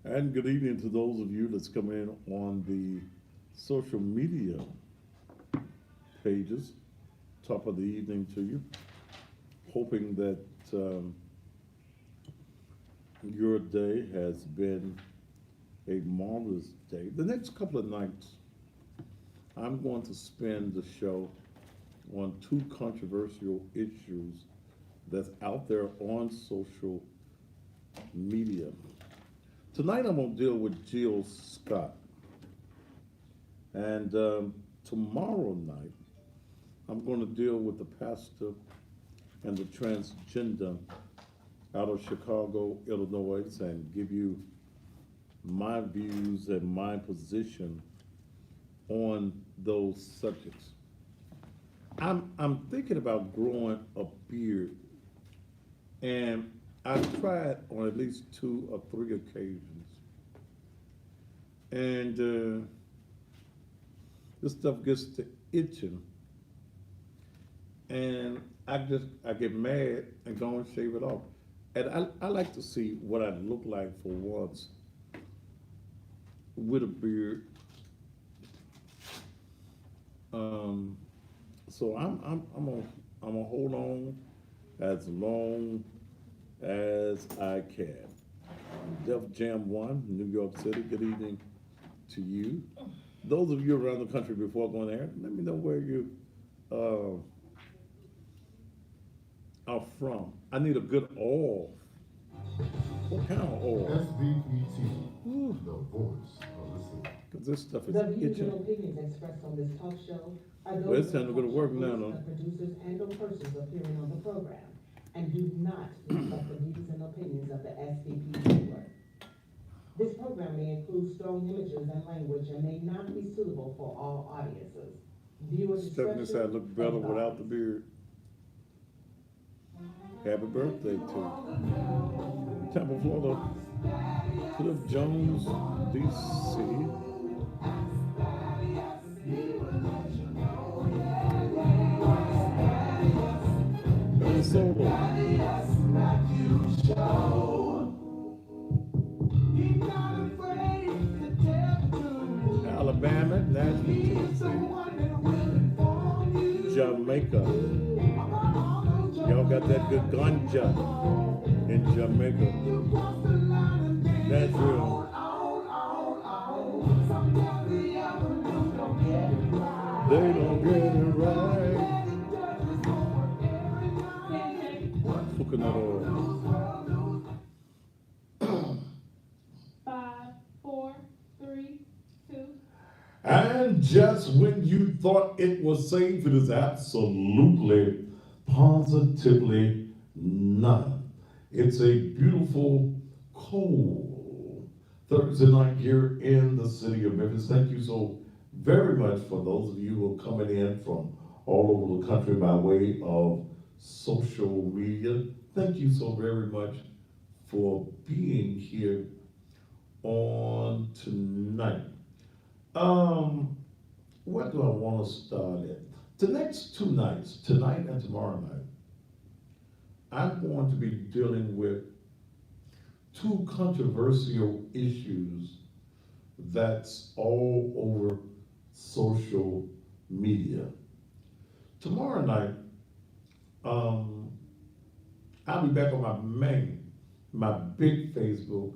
And good evening to those of you that's come in on the social media pages. Top of the evening to you. Hoping that your day has been a marvelous day. The next couple of nights, I'm going to spend the show on two controversial issues that's out there on social media. Tonight, I'm going to deal with Jill Scott. And tomorrow night, I'm going to deal with the pastor and the transgender out of Chicago, Illinois, and give you my views and my position on those subjects. I'm thinking about growing a beard, and I've tried on at least two or three occasions, and this stuff gets to itching, and I get mad and go and shave it off. And I like to see what I look like for once with a beard. Um, so I'm gonna hold on as long as I can. Def Jam One, New York City. Good evening to you. Those of you around the country before going there, let me know where you uh, are from. I need a good oil. What kind of oil? SBPT, the voice of the city. Because this stuff is The views and itching. opinions expressed on this talk show are Well, it's those time of to go the to work talk now, show no? hosts, the producers, and or persons appearing on the program, and do not reflect the views and opinions of the SBP network. This program may include strong images and language and may not be suitable for all audiences. Viewer Stephanie discretion said I look better advised. without the beard. Happy birthday to Tampa, Florida. Cliff Jones, DC. And Solo. Alabama, Nashville, Tennessee, Jamaica. Y'all got that good ganja in Jamaica. That's real. They don't get it right. Coconut oil. 5, 4, 3, 2. And just when you thought it was safe, it is absolutely, positively not. It's a beautiful, cold Thursday night here in the city of Memphis. Thank you so very much for those of you who are coming in from all over the country by way of social media. Thank you so very much for being here on tonight. Where do I want to start at? The next two nights, tonight and tomorrow night, I'm going to be dealing with two controversial issues that's all over social media. Tomorrow night, I'll be back on my big Facebook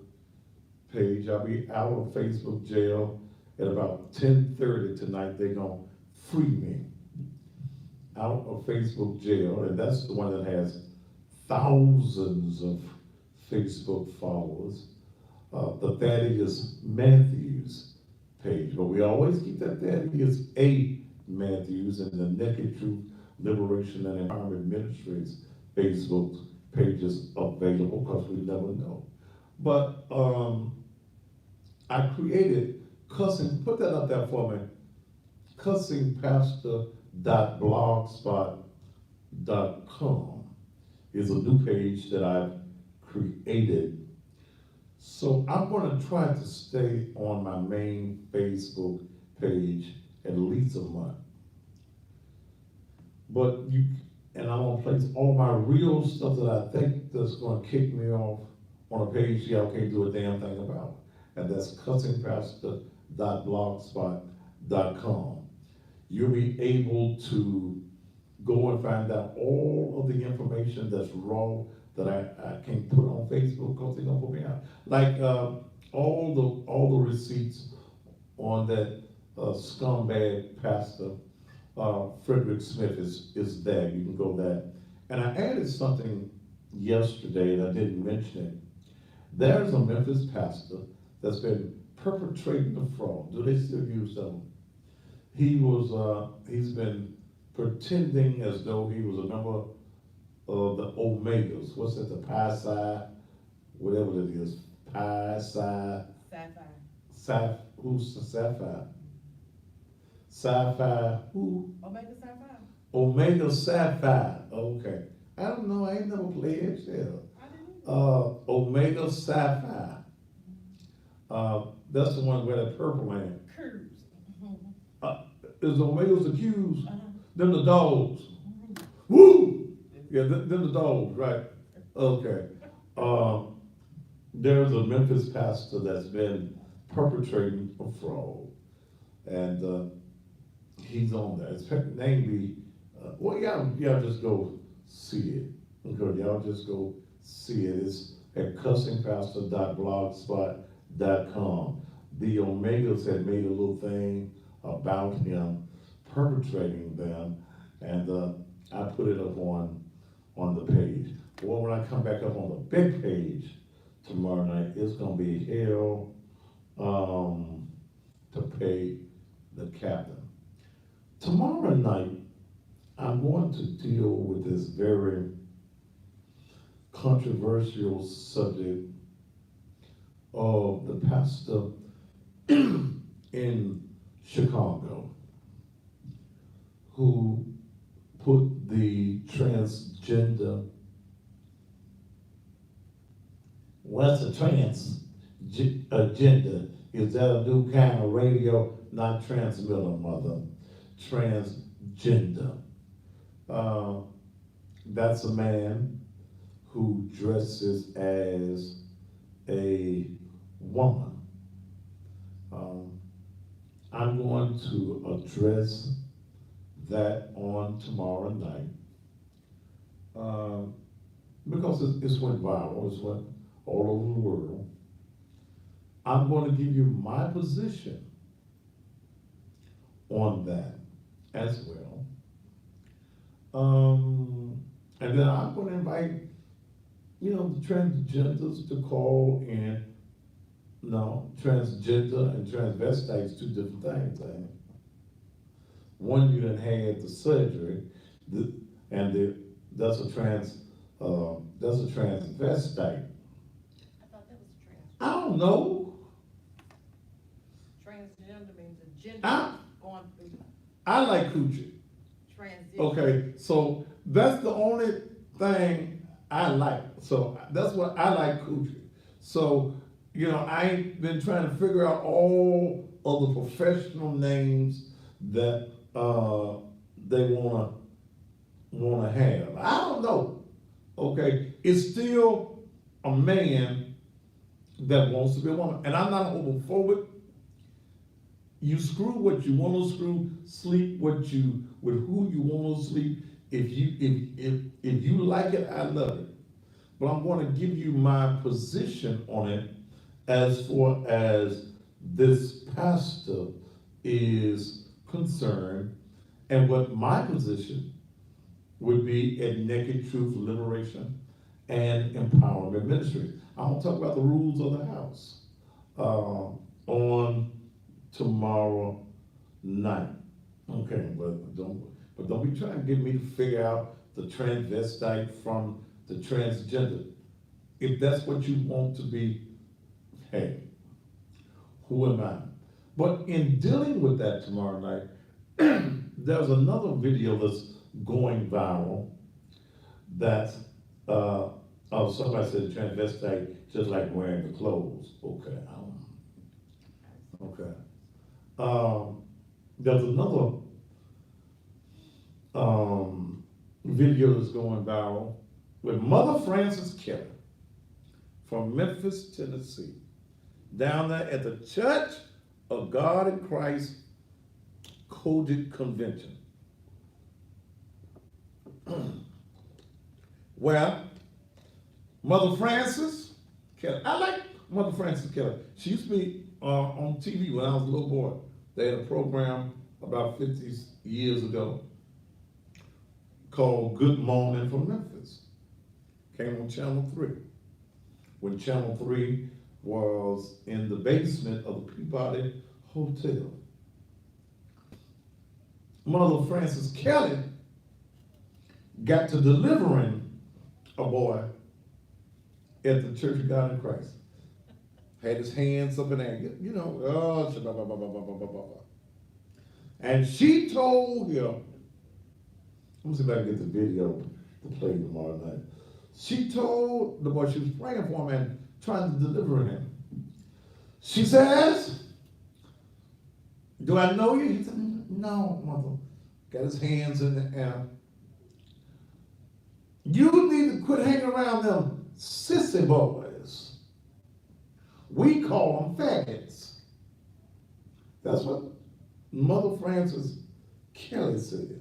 page. I'll be out of Facebook jail at about 10:30 tonight. They're gonna free me out of Facebook jail, and that's the one that has thousands of Facebook followers. The Thaddeus Matthews page, but we always keep that Thaddeus A. Matthews and the Naked Truth Liberation and Empowerment Ministries Facebook pages available because we never know. But I created cussing, put that up there for me, cussingpastor.blogspot.com is a new page that I've created. So I'm going to try to stay on my main Facebook page at least a month. But and I'm gonna place all my real stuff that I think that's gonna kick me off on a page y'all can't do a damn thing about. and that's cussingpastor.blogspot.com. You'll be able to go and find out all of the information that's raw that I can't put on Facebook because they're gonna put me out. Like, all the receipts on that scumbag pastor, Frederick Smith is there. You can go there. And I added something yesterday and I didn't mention it. There's a Memphis pastor that's been perpetrating the fraud. Do they still use them? He's been pretending as though he was a member of the Omegas. What's that, the Pi Psi, whatever it is, Pi Psi. Who's the Sapphire? Sapphire, who? Omega Sapphire. Omega Sapphire, okay. I don't know, I ain't never played it, hell. I didn't. Omega Sapphire. That's the one where that purple man. Cruise. Is Omega's accused? Uh-huh. Them the dogs. Woo! Yeah, them the dogs, right? Okay. There's a Memphis pastor that's been perpetrating a fraud, and he's on there. His name be, well, y'all just go see it. Okay, y'all just go see it. It's at cussingpastor.blogspot.com. The Omegas had made a little thing about him perpetrating them, and I put it up on the page. Well, when I come back up on the big page tomorrow night, it's gonna be hell to pay the captain. Tomorrow night, I'm going to deal with this very controversial subject of the pastor in Chicago who put the transgender, what's a trans agenda? Is that a new kind of radio? Not transmitter, mother. Transgender. That's a man who dresses as a woman. I'm going to address that on tomorrow night because it's went viral, it's went all over the world. I'm going to give you my position on that as well. And then I'm going to invite, the transgenders to call in. No, transgender and transvestites, two different things. One, you done had the surgery, that's a transvestite. I thought that was trans. I don't know. Transgender means a gender I- going through I like coochie. transition. Okay, so that's the only thing I like. So that's what I like coochie. So, I ain't been trying to figure out all of the professional names that they wanna have. I don't know. Okay, it's still a man that wants to be a woman, and I'm not homophobic. You screw what you want to screw, sleep with who you want to sleep. If you like it, I love it. But I'm going to give you my position on it as far as this pastor is concerned, and what my position would be at Naked Truth Liberation and Empowerment Ministry. I'm going to talk about the rules of the house on tomorrow night. Okay, but don't be trying to get me to figure out the transvestite from the transgender. If that's what you want to be, hey, who am I? But in dealing with that tomorrow night, there's another video that's going viral that somebody said transvestite just like wearing the clothes. Okay, okay. There's another video that's going viral with Mother Frances Kelly from Memphis, Tennessee. down there at the Church of God in Christ Kojic Convention. Where Mother Frances Kelly, I like Mother Frances Kelly. She used to be on TV when I was a little boy. They had a program about 50 years ago called Good Morning from Memphis. Came on Channel 3. When Channel 3 was in the basement of the Peabody Hotel. Mother Frances Kelly got to delivering a boy at the Church of God in Christ. Had his hands up in the air, you know, and she told him, let me see if I can get the video to play tomorrow night. She told the boy, she was praying for him and trying to deliver him. She says, do I know you? He said, no, mother. Got his hands in the air. You need to quit hanging around them sissy boys. We call them faggots. That's what Mother Frances Kelly said.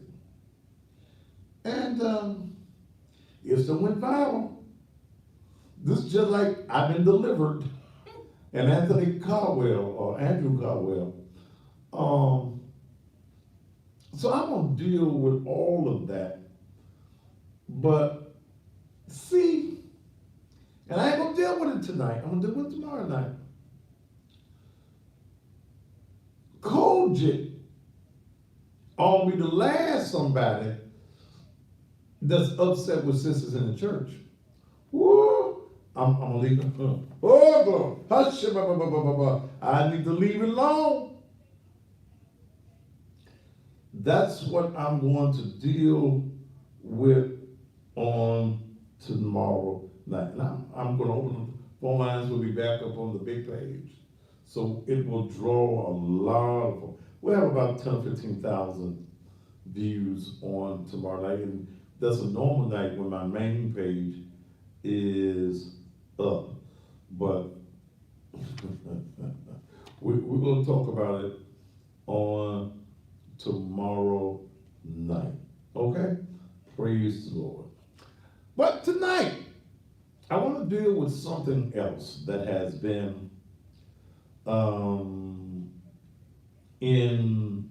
And it still went viral. This is just like I've been delivered. And Anthony Caldwell, or Andrew Caldwell. So I'm going to deal with all of that. But see, and I ain't going to deal with it tonight. I'm going to deal with it tomorrow night. Kojic ought to be the last somebody that's upset with sisters in the church. Woo! I'm gonna leave it. Oh, hush! I need to leave it alone. That's what I'm going to deal with on tomorrow night. Now I'm going to open the phone lines. Will be back up on the big page, so it will draw a lot of. We have about 10 or 15,000 views on tomorrow night, and that's a normal night when my main page is up. But we're going to talk about it on tomorrow night. Okay? Praise the Lord. But tonight, I want to deal with something else that has been in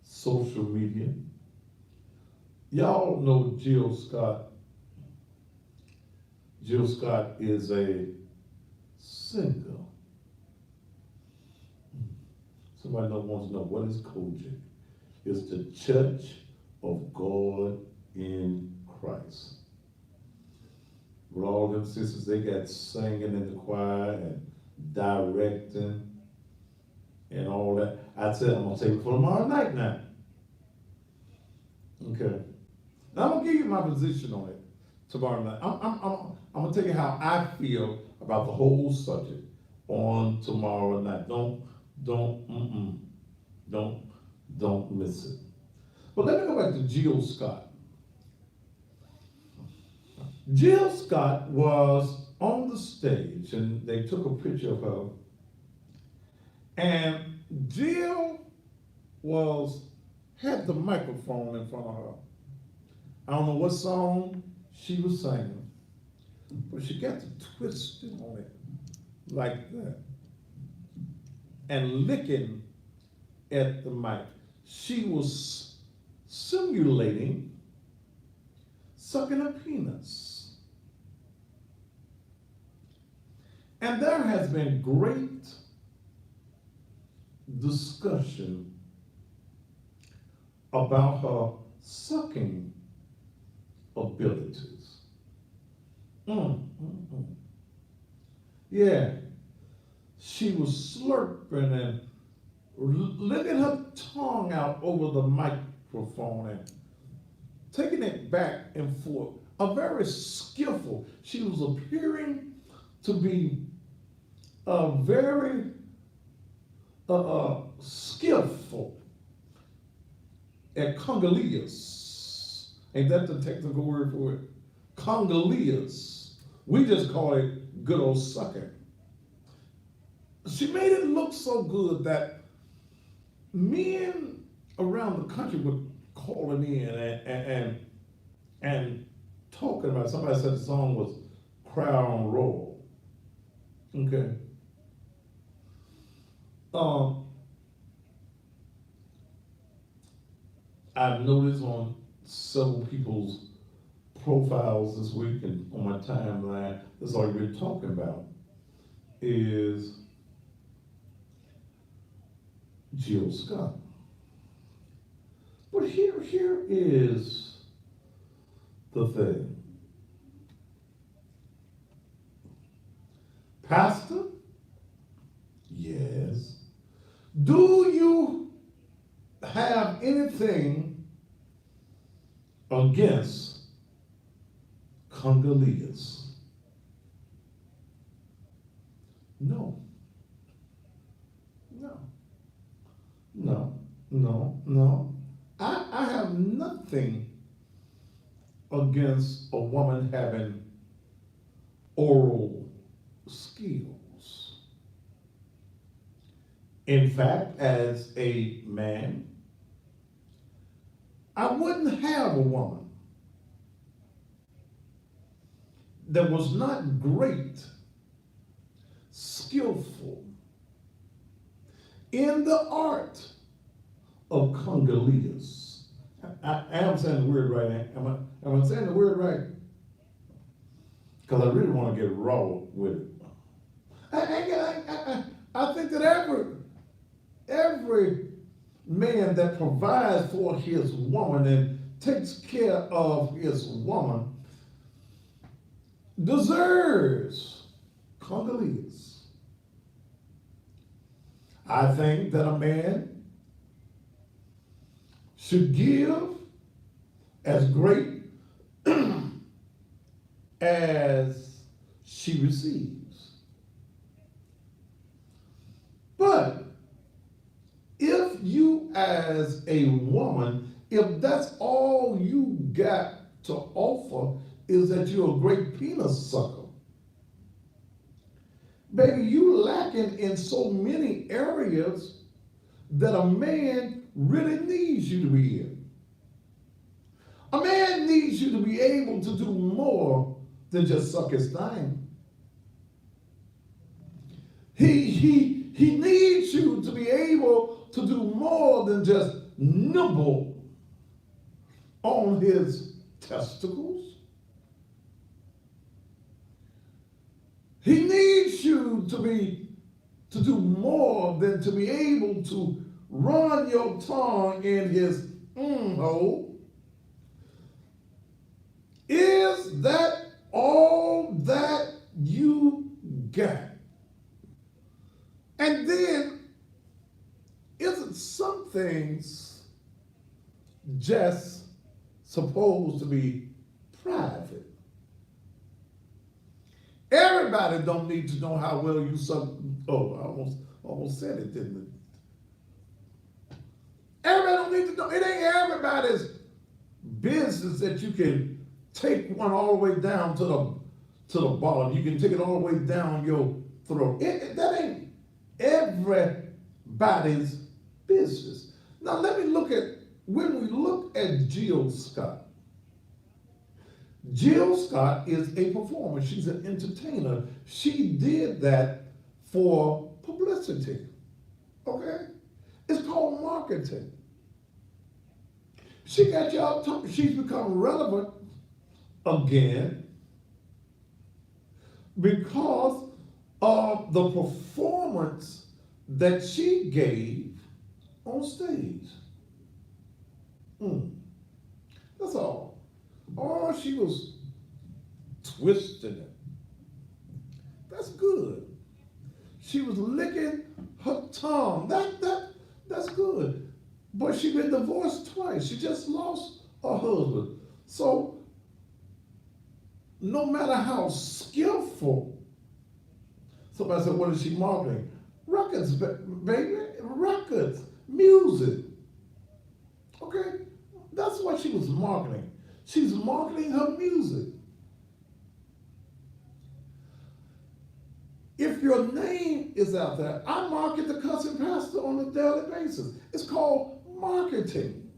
social media. Y'all know Jill Scott. Jill Scott is a singer. Somebody wants to know, what is Kojic? It's the Church of God in Christ. With all them sisters, they got singing in the choir and directing and all that. I said, I'm going to take it for tomorrow night now. Okay. Now I'm going to give you my position on it tomorrow night. I'm going to tell you how I feel about the whole subject on tomorrow night. Don't miss it. But let me go back to Jill Scott. Jill Scott was on the stage and they took a picture of her. And Jill had the microphone in front of her. I don't know what song she was singing, but she got to twisting on it like that and licking at the mic. She was simulating sucking her penis. And there has been great discussion about her sucking abilities. Yeah, she was slurping and licking her tongue out over the microphone and taking it back and forth. A very skillful. She was appearing to be a very skillful at Congolese. Ain't that the technical word for it? Congolese. We just call it good old sucking. she made it look so good that men around the country were calling in and talking about. Somebody said the song was Crown Royal. Okay. I've noticed on several people's profiles this week and on my timeline, that's all you've been talking about is Jill Scott. But here is the thing. Pastor, yes. Do you have anything against Congolese? No. No. I have nothing against a woman having oral skills. In fact, as a man, I wouldn't have a woman that was not great, skillful in the art of Congolese. I am saying the word right. Am I saying the word right? Because I really want to get raw with it. I think that every man that provides for his woman and takes care of his woman deserves Congolese. I think that a man should give as great as she receives. But if you as a woman, if that's all you got to offer is that you're a great penis sucker, baby, you lacking in so many areas that a man really needs you to be in. A man needs you to be able to do more than just suck his thing. He needs you to be able to do more than just nibble on his testicles. He needs you to do more than to be able to run your tongue in his hole. Is that all that you got? And then, isn't some things just supposed to be private? Everybody don't need to know how well you suck. Oh, I almost said it, didn't it? Everybody don't need to know. It ain't everybody's business that you can take one all the way down to the bottom. You can take it all the way down your throat. That ain't everybody's business. Now when we look at Jill Scott. Jill Scott is a performer. She's an entertainer. She did that for publicity. Okay? It's called marketing. She got y'all talking. She's become relevant again because of the performance that she gave on stage. That's all. Oh, she was twisting it. That's good. She was licking her tongue. That's good. But she been divorced twice. She just lost her husband. So no matter how skillful, somebody said, what is she marketing? Records, baby. Records, music. Okay? That's what she was marketing. She's marketing her music. if your name is out there, I market the cussing pastor on a daily basis. It's called marketing.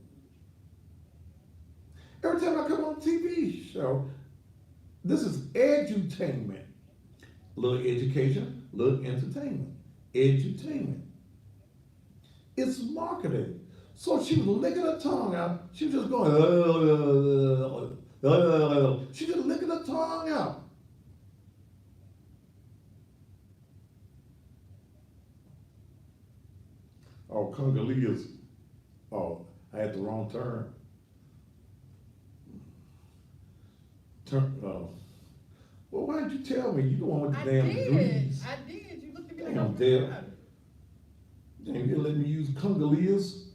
Every time I come on a TV show, this is edutainment. A little education, a little entertainment. Edutainment. It's marketing. So she was licking her tongue out. She was just going, she just licking her tongue out. Oh, Congolese. Oh, I had the wrong term. Well, why didn't you tell me? You the one with the I damn did, degrees. I did, you looked at me like. Damn, I was Dale. about it. Damn, you let me use Congolese.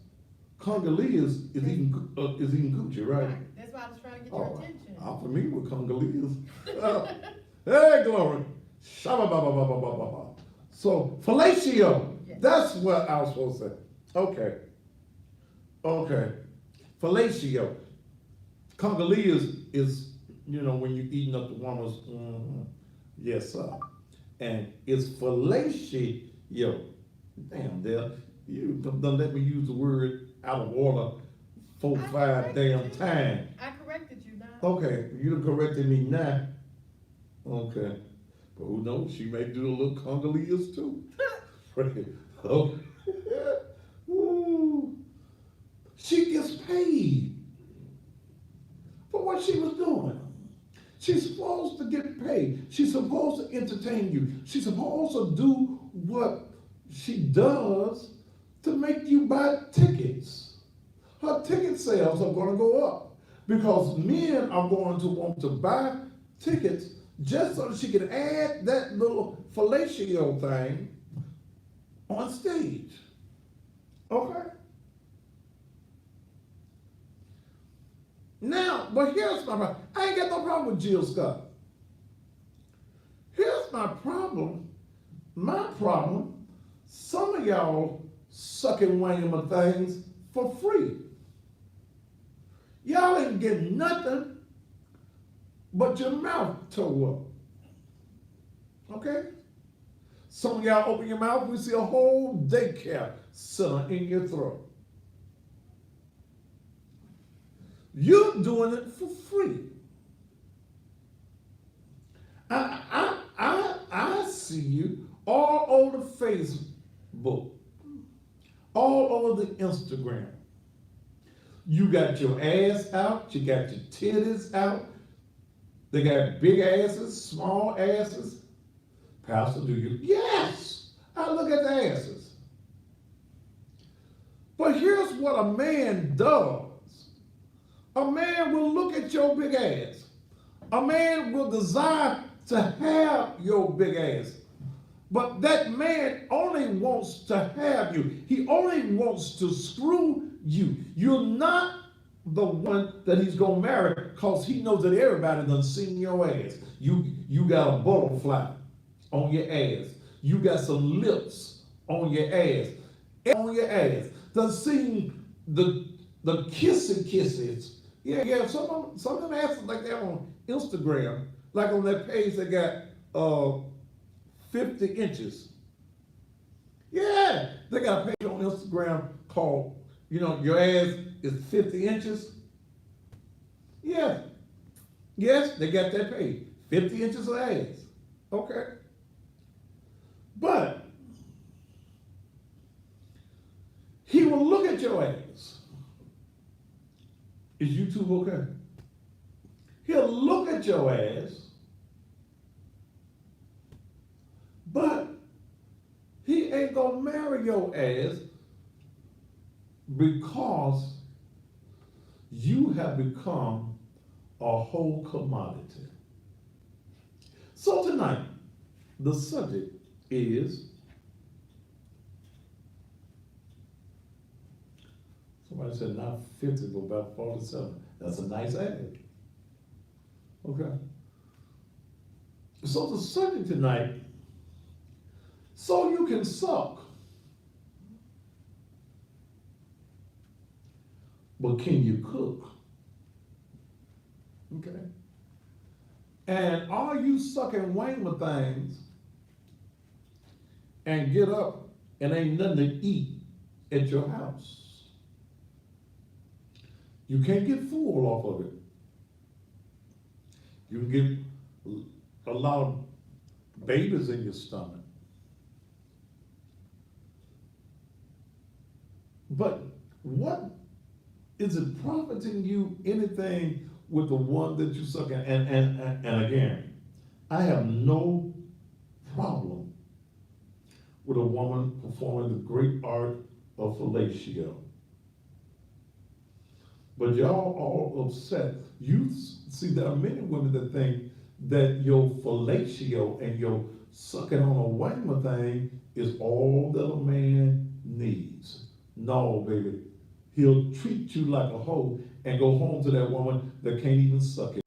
Congolese is eating Gucci, right? Right, that's why I was trying to get your Oh, attention. I'm familiar with Congolese. Hey, glory. Shabba-ba-ba-ba-ba-ba-ba. So, fellatio. Yes. That's what I was supposed to say. Okay. Okay. Fellatio. Congolese is, when you're eating up the woman's, yes, sir. And it's fellatio. Damn, Dale, you done let me use the word out of order 4, 5 damn times. I corrected you now. Okay, you done corrected me now. Okay. But who knows? She may do a little Congolese too. Okay. Ooh. She gets paid for what she was doing. She's supposed to get paid. She's supposed to entertain you. She's supposed to do what she does to make you buy tickets. Her ticket sales are going to go up because men are going to want to buy tickets just so that she can add that little fellatio thing on stage. Okay? Now, but here's my problem. I ain't got no problem with Jill Scott. Here's my problem. My problem, some of y'all sucking wham things for free. Y'all ain't getting nothing but your mouth tore up. Okay? Some of y'all open your mouth, we see a whole daycare center in your throat. You're doing it for free. I see you all over Facebook, all over the Instagram. You got your ass out, you got your titties out. They got big asses, small asses. Pastor, do you? Yes, I look at the asses. But here's what a man does. A man will look at your big ass. A man will desire to have your big ass. But that man only wants to have you. He only wants to screw you. You're not the one that he's gonna marry because he knows that everybody done seen your ass. You got a butterfly on your ass. You got some lips on your ass. On your ass. Done seen the kisses. Yeah, some of them asses like that on Instagram, like on that page they got 50 inches. Yeah, they got a page on Instagram called, your ass is 50 inches. Yeah. Yes, they got that page. 50 inches of ass. Okay. But he will look at your ass. Is YouTube okay? He'll look at your ass, but he ain't gonna marry your ass because you have become a whole commodity. So tonight, the subject is, somebody said not 50, but about 47. That's a nice age. Okay. So the subject tonight, so you can suck, but can you cook? Okay. And are you sucking whanger things and get up and ain't nothing to eat at your house. You can't get full off of it. You can get a lot of babies in your stomach. But what is it profiting you anything with the one that you suck at? And again, I have no problem with a woman performing the great art of fellatio. But y'all all upset. See, there are many women that think that your fellatio and your sucking on a whammer thing is all that a man needs. No, baby. He'll treat you like a hoe and go home to that woman that can't even suck it.